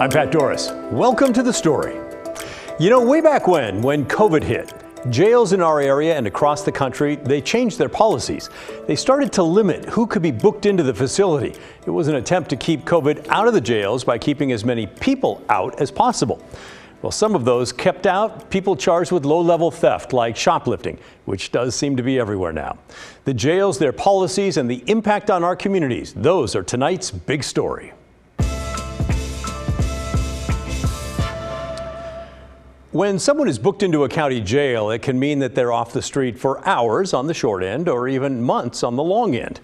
I'm Pat Doris. Welcome to The Story. You know, way back when COVID hit, jails in our area and across the country, they changed their policies. They started to limit who could be booked into the facility. It was an attempt to keep COVID out of the jails by keeping as many people out as possible. Well, some of those kept out people charged with low-level theft like shoplifting, which does seem to be everywhere now. The jails, their policies, and the impact on our communities, those are tonight's big story. When someone is booked into a county jail, it can mean that they're off the street for hours on the short end or even months on the long end.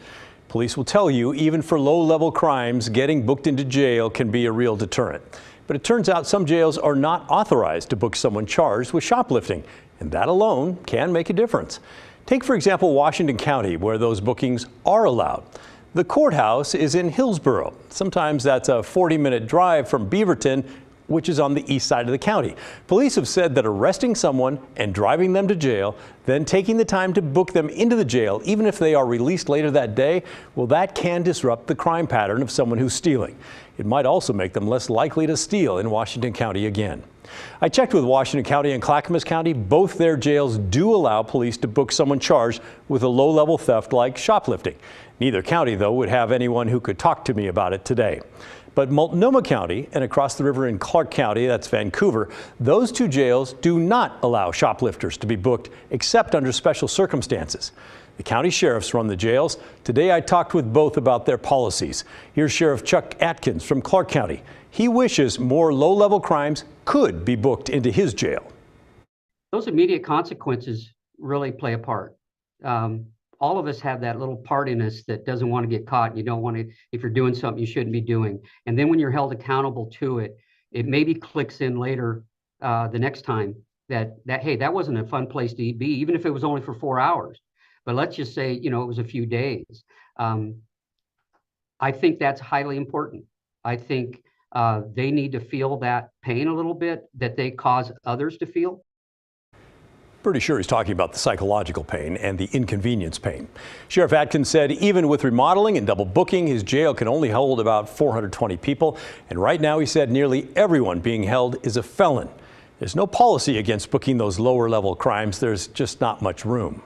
Police will tell you even for low-level crimes, getting booked into jail can be a real deterrent. But it turns out some jails are not authorized to book someone charged with shoplifting, and that alone can make a difference. Take, for example, Washington County, where those bookings are allowed. The courthouse is in Hillsborough. Sometimes that's a 40-minute drive from Beaverton, which is on the east side of the county. Police have said that arresting someone and driving them to jail, then taking the time to book them into the jail, even if they are released later that day, well, that can disrupt the crime pattern of someone who's stealing. It might also make them less likely to steal in Washington County again. I checked with Washington County and Clackamas County. Both their jails do allow police to book someone charged with a low-level theft like shoplifting. Neither county, though, would have anyone who could talk to me about it today. But Multnomah County and across the river in Clark County, that's Vancouver, those two jails do not allow shoplifters to be booked except under special circumstances. The county sheriffs run the jails. Today I talked with both about their policies. Here's Sheriff Chuck Atkins from Clark County. He wishes more low-level crimes could be booked into his jail. Those immediate consequences really play a part. All of us have that little part in us that doesn't want to get caught. You don't want to, if you're doing something you shouldn't be doing. And then when you're held accountable to it, it maybe clicks in later the next time that hey, that wasn't a fun place to be, even if it was only for 4 hours. But let's just say, you know, it was a few days. I think that's highly important. I think they need to feel that pain a little bit that they cause others to feel. Pretty sure he's talking about the psychological pain and the inconvenience pain. Sheriff Atkins said even with remodeling and double booking, his jail can only hold about 420 people. And right now, he said nearly everyone being held is a felon. There's no policy against booking those lower level crimes. There's just not much room.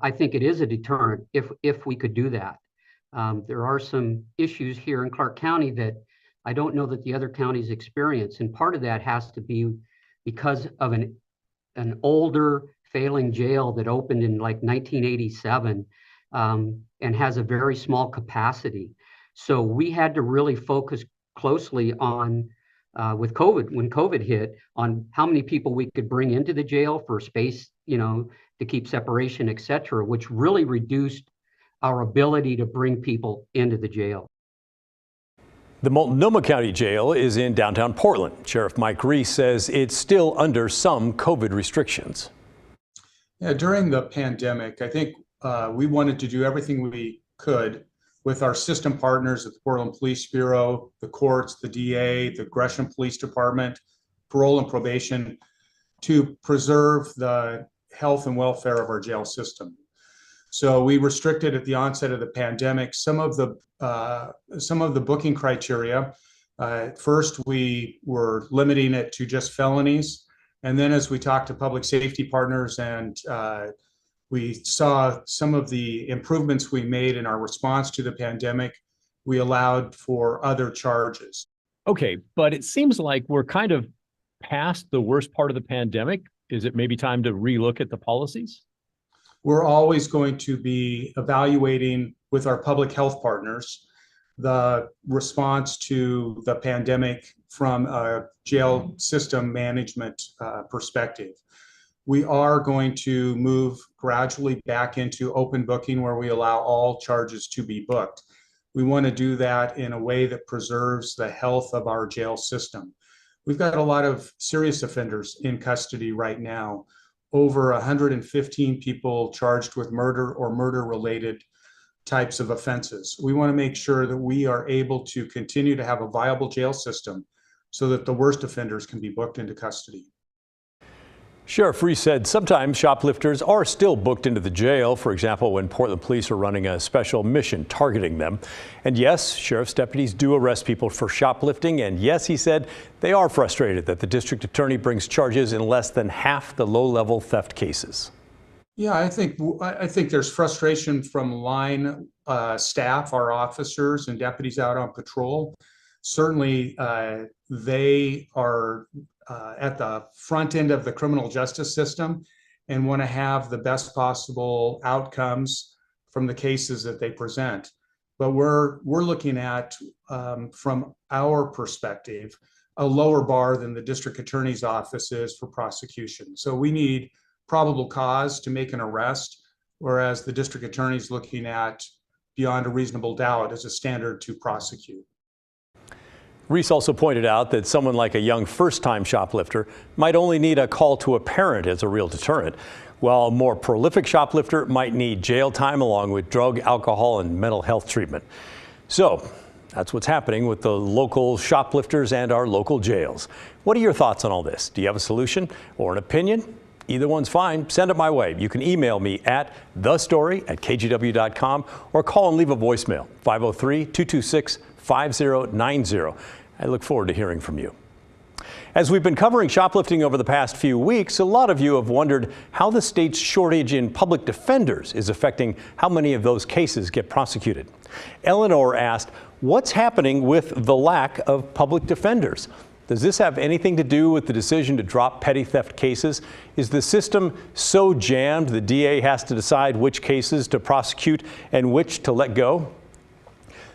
I think it is a deterrent if we could do that. There are some issues here in Clark County that I don't know that the other counties experience. And part of that has to be because of an older failing jail that opened in like 1987 and has a very small capacity. So we had to really focus closely on with COVID, when COVID hit, on how many people we could bring into the jail for space, you know, to keep separation, et cetera, which really reduced our ability to bring people into the jail. The Multnomah County Jail is in downtown Portland. Sheriff Mike Reese says it's still under some COVID restrictions. Yeah, during the pandemic, I think we wanted to do everything we could with our system partners at the Portland Police Bureau, the courts, the DA, the Gresham Police Department, parole and probation, to preserve the health and welfare of our jail system. So we restricted at the onset of the pandemic some of the booking criteria. First, we were limiting it to just felonies. And then as we talked to public safety partners and we saw some of the improvements we made in our response to the pandemic, we allowed for other charges. Okay, but it seems like we're kind of past the worst part of the pandemic. Is it maybe time to relook at the policies? We're always going to be evaluating with our public health partners the response to the pandemic from a jail system management perspective. We are going to move gradually back into open booking where we allow all charges to be booked. We want to do that in a way that preserves the health of our jail system. We've got a lot of serious offenders in custody right now. Over 115 people charged with murder or murder-related types of offenses. We want to make sure that we are able to continue to have a viable jail system so that the worst offenders can be booked into custody. Sheriff Reese said sometimes shoplifters are still booked into the jail, for example, when Portland police are running a special mission targeting them. And yes, sheriff's deputies do arrest people for shoplifting. And yes, he said they are frustrated that the district attorney brings charges in less than half the low-level theft cases. Yeah, I think there's frustration from line staff, our officers and deputies out on patrol. Certainly, they are at the front end of the criminal justice system and want to have the best possible outcomes from the cases that they present. But we're looking at, from our perspective, a lower bar than the district attorney's office is for prosecution. So we need probable cause to make an arrest, whereas the district attorney's looking at beyond a reasonable doubt as a standard to prosecute. Reese also pointed out that someone like a young first-time shoplifter might only need a call to a parent as a real deterrent, while a more prolific shoplifter might need jail time along with drug, alcohol, and mental health treatment. So that's what's happening with the local shoplifters and our local jails. What are your thoughts on all this? Do you have a solution or an opinion? Either one's fine. Send it my way. You can email me at thestory@kgw.com or call and leave a voicemail, 503-226-5090. I look forward to hearing from you. As we've been covering shoplifting over the past few weeks, a lot of you have wondered how the state's shortage in public defenders is affecting how many of those cases get prosecuted. Eleanor asked, what's happening with the lack of public defenders? Does this have anything to do with the decision to drop petty theft cases? Is the system so jammed the DA has to decide which cases to prosecute and which to let go?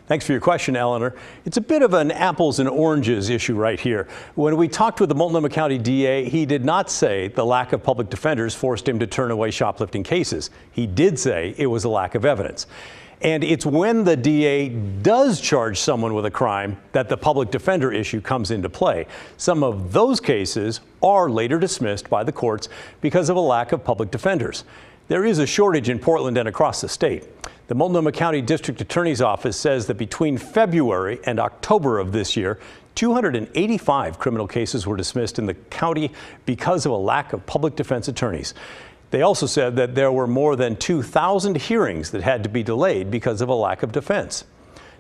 Thanks for your question, Eleanor. It's a bit of an apples and oranges issue right here. When we talked with the Multnomah County DA, he did not say the lack of public defenders forced him to turn away shoplifting cases. He did say it was a lack of evidence. And it's when the DA does charge someone with a crime that the public defender issue comes into play. Some of those cases are later dismissed by the courts because of a lack of public defenders. There is a shortage in Portland and across the state. The Multnomah County District Attorney's Office says that between February and October of this year, 285 criminal cases were dismissed in the county because of a lack of public defense attorneys. They also said that there were more than 2,000 hearings that had to be delayed because of a lack of defense.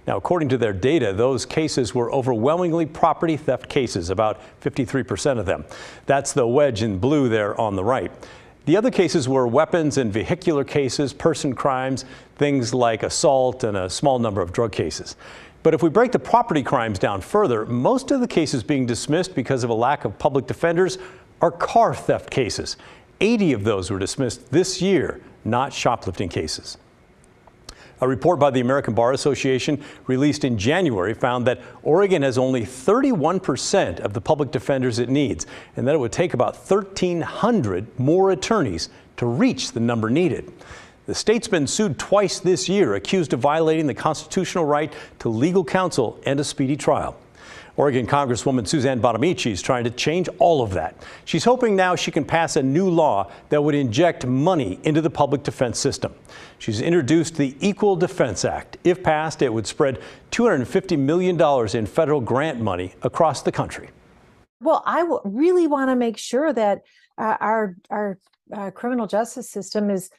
Now, according to their data, those cases were overwhelmingly property theft cases, about 53% of them. That's the wedge in blue there on the right. The other cases were weapons and vehicular cases, person crimes, things like assault, and a small number of drug cases. But if we break the property crimes down further, most of the cases being dismissed because of a lack of public defenders are car theft cases. 80 of those were dismissed this year, not shoplifting cases. A report by the American Bar Association released in January found that Oregon has only 31% of the public defenders it needs, and that it would take about 1,300 more attorneys to reach the number needed. The state's been sued twice this year, accused of violating the constitutional right to legal counsel and a speedy trial. Oregon Congresswoman Suzanne Bonamici is trying to change all of that. She's hoping now she can pass a new law that would inject money into the public defense system. She's introduced the Equal Defense Act. If passed, it would spread $250 million in federal grant money across the country. Well, I really want to make sure that our criminal justice system is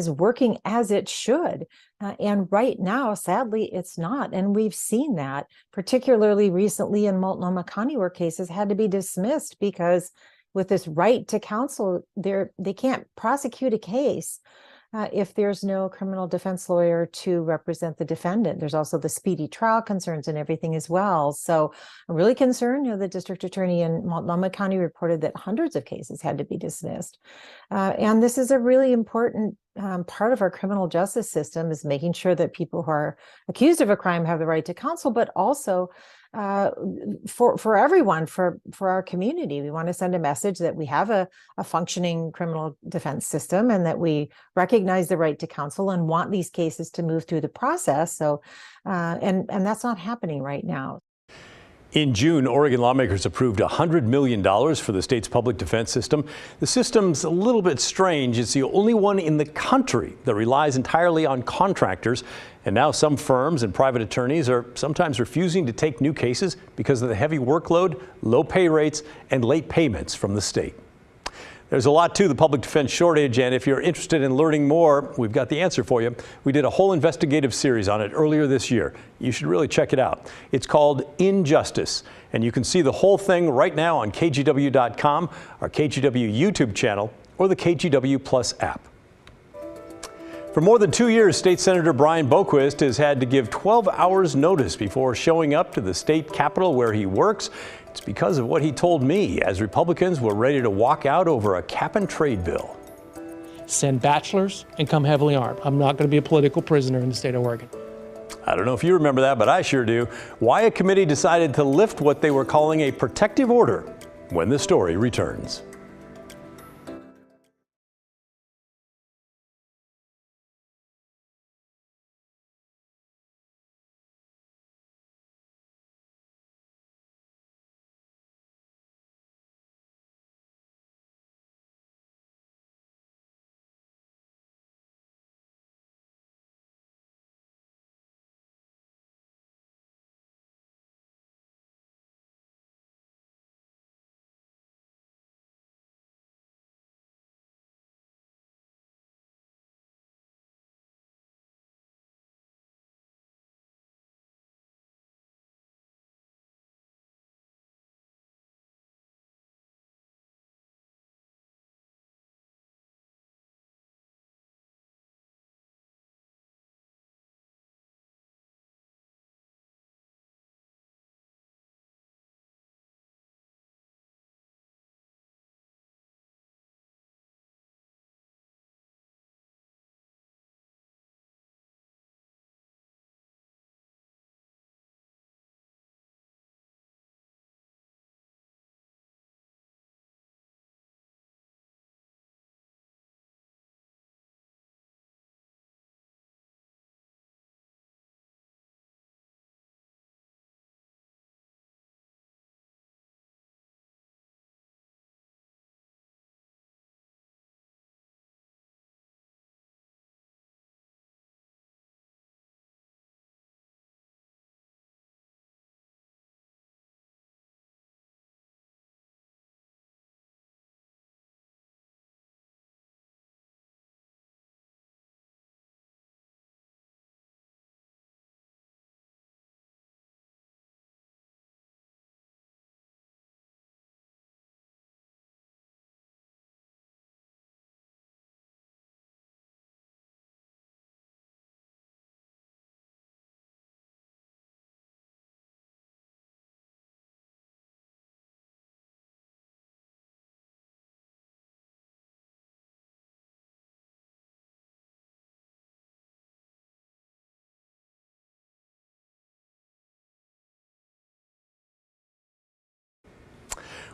working as it should. And right now, sadly, it's not. And we've seen that, particularly recently in Multnomah County, where cases had to be dismissed because with this right to counsel, they can't prosecute a case if there's no criminal defense lawyer to represent the defendant. There's also the speedy trial concerns and everything as well. So I'm really concerned. The district attorney in Multnomah County reported that hundreds of cases had to be dismissed. And this is a really important part of our criminal justice system, is making sure that people who are accused of a crime have the right to counsel, but also for everyone, for our community. We want to send a message that we have a functioning criminal defense system and that we recognize the right to counsel and want these cases to move through the process. So, and that's not happening right now. In June, Oregon lawmakers approved $100 million for the state's public defense system. The system's a little bit strange. It's the only one in the country that relies entirely on contractors. And now some firms and private attorneys are sometimes refusing to take new cases because of the heavy workload, low pay rates, and late payments from the state. There's a lot to the public defense shortage, and if you're interested in learning more, we've got the answer for you. We did a whole investigative series on it earlier this year. You should really check it out. It's called Injustice, and you can see the whole thing right now on KGW.com, our KGW YouTube channel, or the KGW Plus app. For more than 2 years, State Senator Brian Boquist has had to give 12 hours notice before showing up to the state capitol where he works. It's because of what he told me as Republicans were ready to walk out over a cap-and-trade bill. Send bachelors and come heavily armed. I'm not going to be a political prisoner in the state of Oregon. I don't know if you remember that, but I sure do. Why a committee decided to lift what they were calling a protective order when the story returns.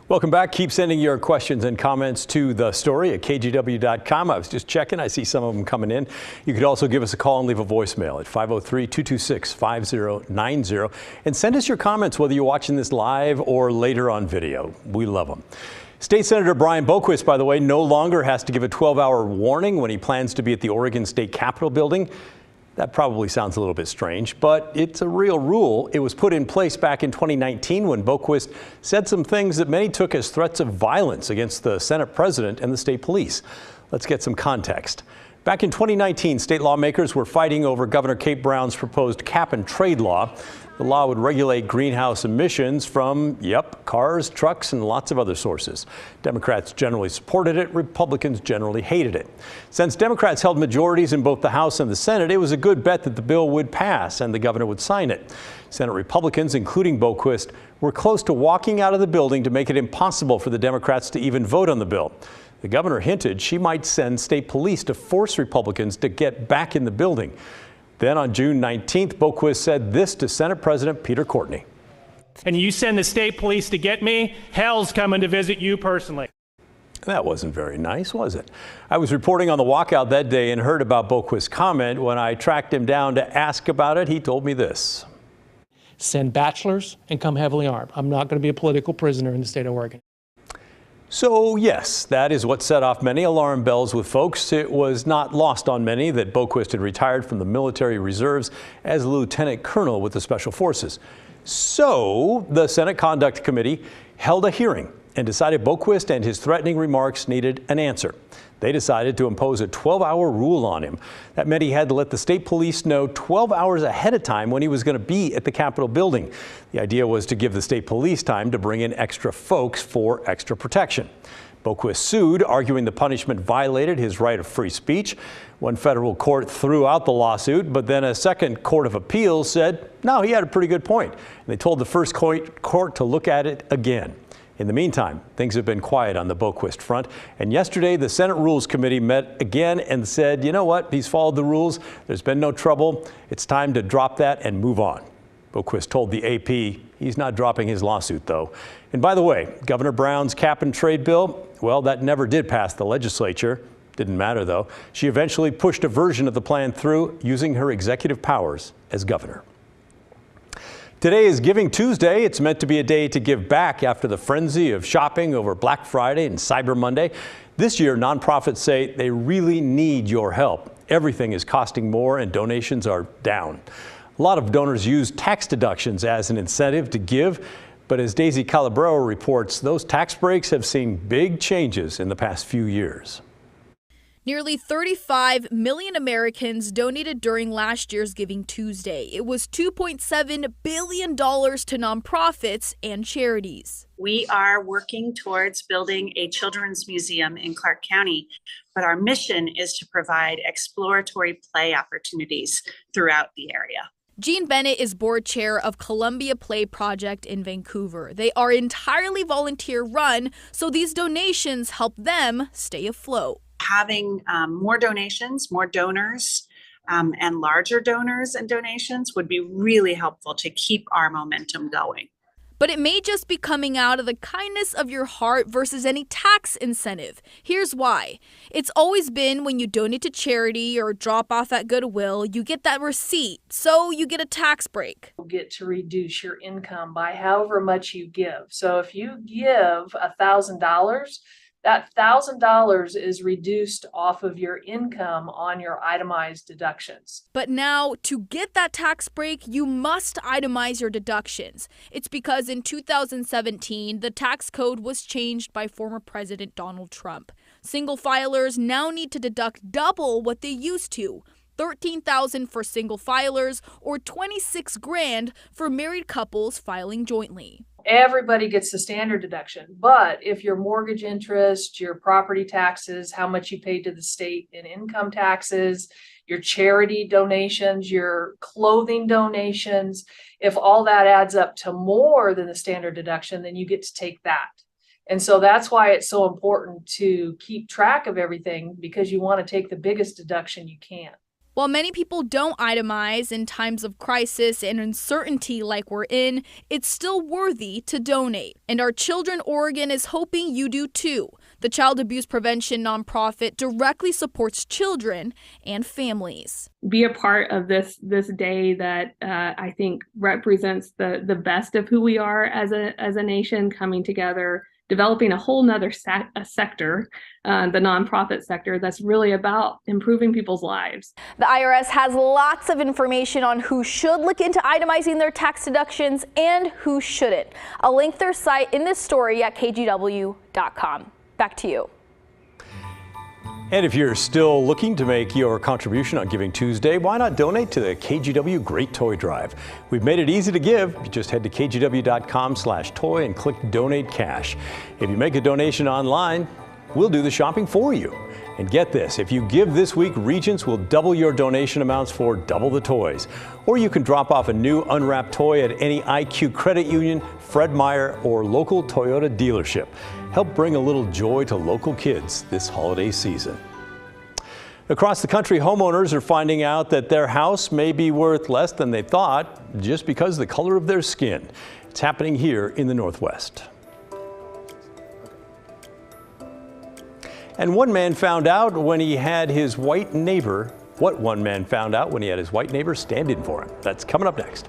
Welcome back. Keep sending your questions and comments to the story at KGW.com. I was just checking. I see some of them coming in. You could also give us a call and leave a voicemail at 503-226-5090. And send us your comments, whether you're watching this live or later on video. We love them. State Senator Brian Boquist, by the way, no longer has to give a 12-hour warning when he plans to be at the Oregon State Capitol building. That probably sounds a little bit strange, but it's a real rule. It was put in place back in 2019 when Boquist said some things that many took as threats of violence against the Senate president and the state police. Let's get some context. Back in 2019, state lawmakers were fighting over Governor Kate Brown's proposed cap-and-trade law. The law would regulate greenhouse emissions from, cars, trucks, and lots of other sources. Democrats generally supported it. Republicans generally hated it. Since Democrats held majorities in both the House and the Senate, it was a good bet that the bill would pass and the governor would sign it. Senate Republicans, including Boquist, were close to walking out of the building to make it impossible for the Democrats to even vote on the bill. The governor hinted she might send state police to force Republicans to get back in the building. Then on June 19th, Boquist said this to Senate President Peter Courtney. And you send the state police to get me, hell's coming to visit you personally. That wasn't very nice, was it? I was reporting on the walkout that day and heard about Boquist's comment. When I tracked him down to ask about it, he told me this. Send bachelors and come heavily armed. I'm not going to be a political prisoner in the state of Oregon. So, yes, that is what set off many alarm bells with folks. It was not lost on many that Boquist had retired from the military reserves as a lieutenant colonel with the Special Forces. So, the Senate Conduct Committee held a hearing and decided Boquist and his threatening remarks needed an answer. They decided to impose a 12-hour rule on him. That meant he had to let the state police know 12 hours ahead of time when he was going to be at the Capitol building. The idea was to give the state police time to bring in extra folks for extra protection. Boquist sued, arguing the punishment violated his right of free speech. One federal court threw out the lawsuit, but then a second court of appeals said, no, he had a pretty good point. And they told the first court to look at it again. In the meantime, things have been quiet on the Boquist front. And yesterday, the Senate Rules Committee met again and said, you know what? He's followed the rules. There's been no trouble. It's time to drop that and move on. Boquist told the AP he's not dropping his lawsuit, though. And by the way, Governor Brown's cap and trade bill, well, that never did pass the legislature. Didn't matter, though. She eventually pushed a version of the plan through using her executive powers as governor. Today is Giving Tuesday. It's meant to be a day to give back after the frenzy of shopping over Black Friday and Cyber Monday. This year, nonprofits say they really need your help. Everything is costing more and donations are down. A lot of donors use tax deductions as an incentive to give. But as Daisy Calabrero reports, those tax breaks have seen big changes in the past few years. Nearly 35 million Americans donated during last year's Giving Tuesday. It was $2.7 billion to nonprofits and charities. We are working towards building a children's museum in Clark County, but our mission is to provide exploratory play opportunities throughout the area. Jean Bennett is board chair of Columbia Play Project in Vancouver. They are entirely volunteer run, so these donations help them stay afloat. Having more donations, more donors, and larger donors and donations would be really helpful to keep our momentum going. But it may just be coming out of the kindness of your heart versus any tax incentive. Here's why. It's always been when you donate to charity or drop off at Goodwill, you get that receipt, so you get a tax break. You get to reduce your income by however much you give. So if you give $1,000, that $1,000 is reduced off of your income on your itemized deductions. But now, to get that tax break, you must itemize your deductions. It's because in 2017, the tax code was changed by former President Donald Trump. Single filers now need to deduct double what they used to. $13,000 for single filers or $26,000 for married couples filing jointly. Everybody gets the standard deduction, but if your mortgage interest, your property taxes, how much you paid to the state in income taxes, your charity donations, your clothing donations, if all that adds up to more than the standard deduction, then you get to take that. And so that's why it's so important to keep track of everything, because you want to take the biggest deduction you can. While many people don't itemize in times of crisis and uncertainty like we're in, it's still worthy to donate. And our Children Oregon is hoping you do too. The child abuse prevention nonprofit directly supports children and families. Be a part of this day that I think represents the best of who we are as a nation, coming together, developing a whole nother sector, the nonprofit sector, that's really about improving people's lives. The IRS has lots of information on who should look into itemizing their tax deductions and who shouldn't. I'll link their site in this story at kgw.com. Back to you. And if you're still looking to make your contribution on Giving Tuesday, why not donate to the KGW Great Toy Drive? We've made it easy to give. You just head to kgw.com/toy and click Donate Cash. If you make a donation online, we'll do the shopping for you. And get this, if you give this week, Regents will double your donation amounts for Double the Toys. Or you can drop off a new unwrapped toy at any IQ Credit Union, Fred Meyer, or local Toyota dealership. Help bring a little joy to local kids this holiday season. Across the country, homeowners are finding out that their house may be worth less than they thought just because of the color of their skin. It's happening here in the Northwest. And one man found out when he had his white neighbor, stand in for him. That's coming up next.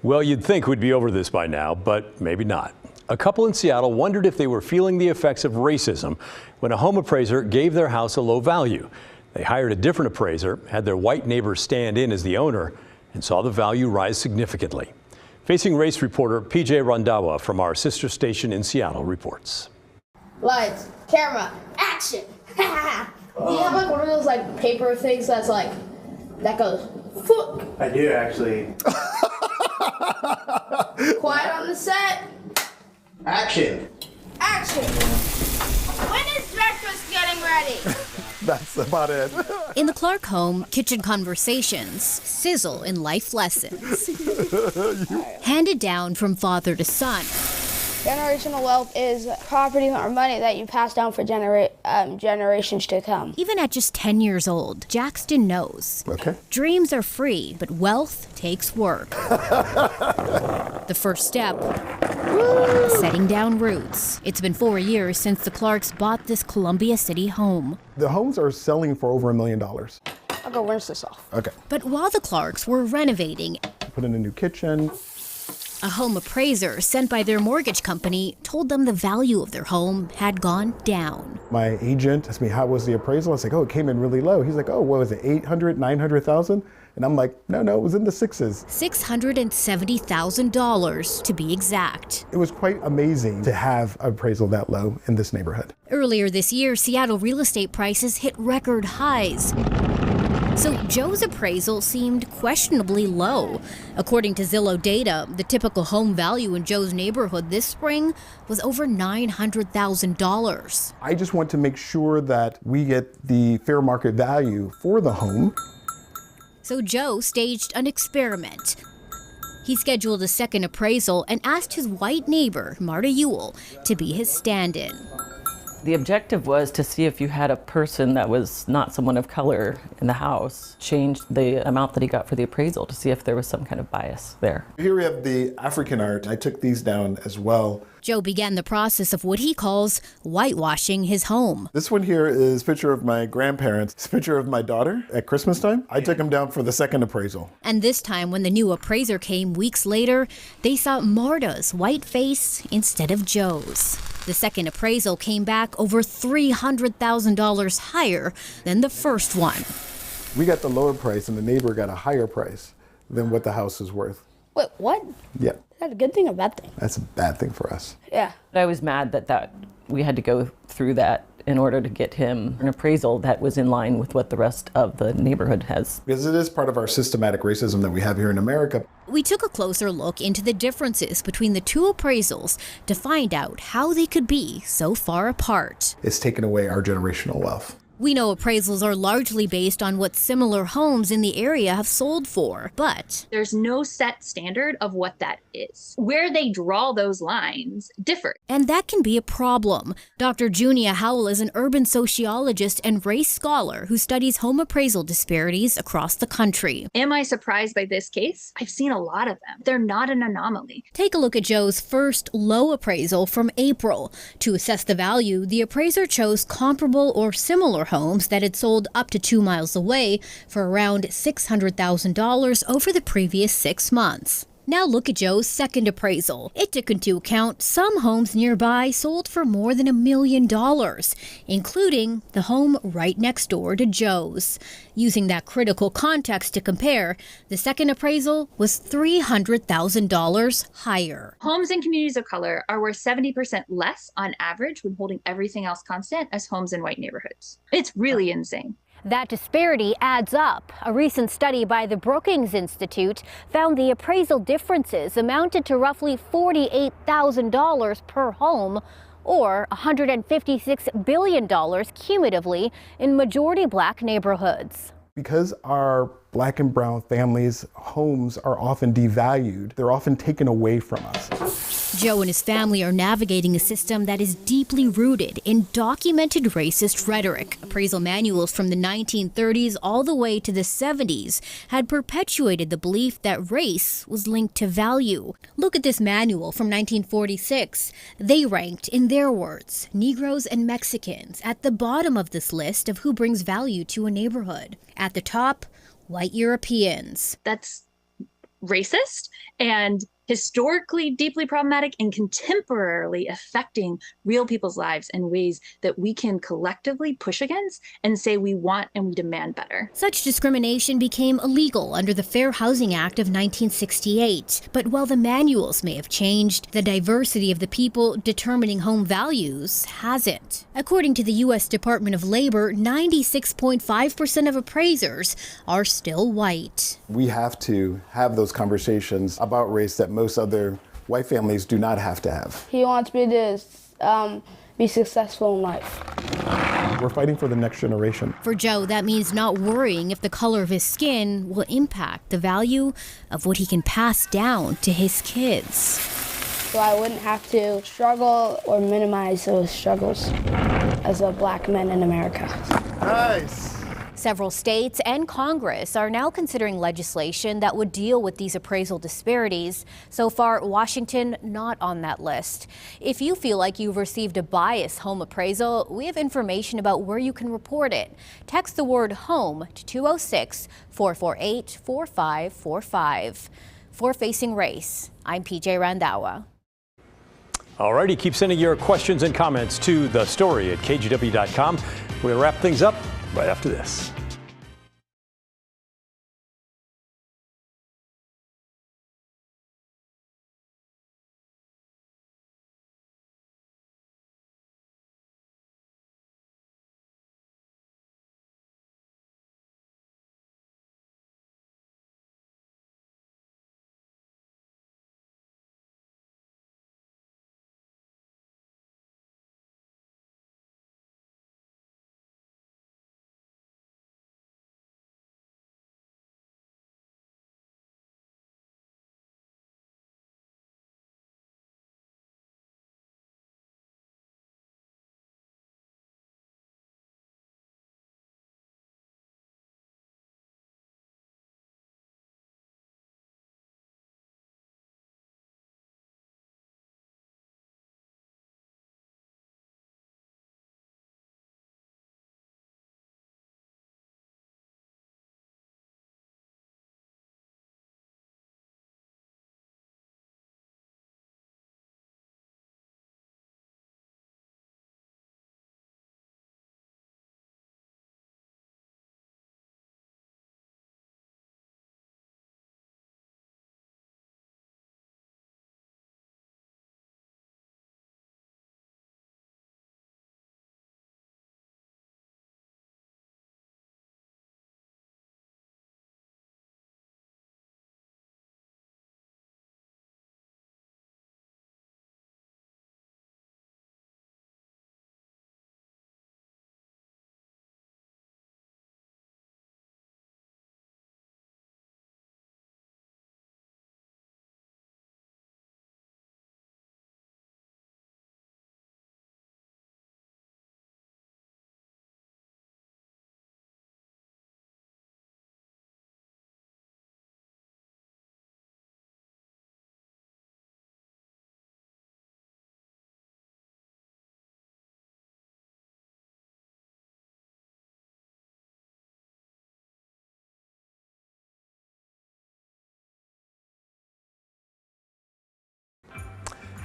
Well, you'd think we'd be over this by now, but maybe not. A couple in Seattle wondered if they were feeling the effects of racism when a home appraiser gave their house a low value. They hired a different appraiser, had their white neighbor stand in as the owner, and saw the value rise significantly. Facing Race reporter PJ Randawa from our sister station in Seattle reports. Lights, camera, action! Do you have like one of those like paper things that's like, that goes, foot? I do actually. Quiet on the set. Action! Action! When is breakfast getting ready? That's about it. In the Clark home, kitchen conversations sizzle in life lessons. Handed down from father to son. Generational wealth is property or money that you pass down for generations to come. Even at just 10 years old, Jackson knows. Okay. Dreams are free, but wealth takes work. The first step, setting down roots. It's been 4 years since the Clarks bought this Columbia City home. The homes are selling for over $1 million. I'll go rinse this off. Okay. But while the Clarks were renovating, Put in a new kitchen. a home appraiser sent by their mortgage company told them the value of their home had gone down. My agent asked me, how was the appraisal? I was like, oh, it came in really low. He's like, oh, what was it, 800, 900,000? And I'm like, no, it was in the sixes. $670,000 to be exact. It was quite amazing to have an appraisal that low in this neighborhood. Earlier this year, Seattle real estate prices hit record highs. So Joe's appraisal seemed questionably low. According to Zillow data, the typical home value in Joe's neighborhood this spring was over $900,000. I just want to make sure that we get the fair market value for the home. So Joe staged an experiment. He scheduled a second appraisal and asked his white neighbor, Marta Ewell, to be his stand-in. The objective was to see if you had a person that was not someone of color in the house, change the amount that he got for the appraisal to see if there was some kind of bias there. Here we have the African art. I took these down as well. Joe began the process of what he calls whitewashing his home. This one here is a picture of my grandparents. It's a picture of my daughter at Christmas time. I took them down for the second appraisal. And this time, when the new appraiser came weeks later, they saw Marta's white face instead of Joe's. The second appraisal came back over $300,000 higher than the first one. We got the lower price and the neighbor got a higher price than what the house is worth. Wait, what? Yeah. Is that a good thing or a bad thing? That's a bad thing for us. Yeah. I was mad that we had to go through that in order to get him an appraisal that was in line with what the rest of the neighborhood has. Because it is part of our systematic racism that we have here in America. We took a closer look into the differences between the two appraisals to find out how they could be so far apart. It's taken away our generational wealth. We know appraisals are largely based on what similar homes in the area have sold for, but there's no set standard of what that is. Where they draw those lines differ. And that can be a problem. Dr. Junia Howell is an urban sociologist and race scholar who studies home appraisal disparities across the country. Am I surprised by this case? I've seen a lot of them. They're not an anomaly. Take a look at Joe's first low appraisal from April. To assess the value, the appraiser chose comparable or similar homes that had sold up to 2 miles away for around $600,000 over the previous 6 months. Now look at Joe's second appraisal. It took into account some homes nearby sold for more than $1 million, including the home right next door to Joe's. Using that critical context to compare, the second appraisal was $300,000 higher. Homes in communities of color are worth 70% less on average when holding everything else constant as homes in white neighborhoods. It's really insane. That disparity adds up. A recent study by the Brookings Institute found the appraisal differences amounted to roughly $48,000 per home, or $156 billion cumulatively in majority Black neighborhoods. Because our Black and brown families' homes are often devalued, they're often taken away from us. Joe and his family are navigating a system that is deeply rooted in documented racist rhetoric. Appraisal manuals from the 1930s all the way to the 70s had perpetuated the belief that race was linked to value. Look at this manual from 1946. They ranked, in their words, Negroes and Mexicans at the bottom of this list of who brings value to a neighborhood. At the top, white Europeans. That's racist and historically deeply problematic and contemporarily affecting real people's lives in ways that we can collectively push against and say we want and we demand better. Such discrimination became illegal under the Fair Housing Act of 1968. But while the manuals may have changed, the diversity of the people determining home values hasn't. According to the U.S. Department of Labor, 96.5% of appraisers are still white. We have to have those conversations about race that most other white families do not have to have. He wants me to be successful in life. We're fighting for the next generation. For Joe, that means not worrying if the color of his skin will impact the value of what he can pass down to his kids. So I wouldn't have to struggle or minimize those struggles as a black man in America. Nice. Several states and Congress are now considering legislation that would deal with these appraisal disparities. So far, Washington not on that list. If you feel like you've received a biased home appraisal, we have information about where you can report it. Text the word HOME to 206-448-4545. For Facing Race, I'm PJ Randhawa. All righty, keep sending your questions and comments to thestory@kgw.com. We'll wrap things up right after this.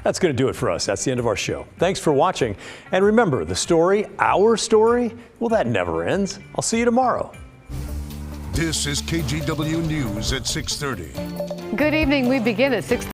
That's going to do it for us. That's the end of our show. Thanks for watching. And remember, the story, our story, well, that never ends. I'll see you tomorrow. This is KGW News at 6:30. Good evening. We begin at 6:30.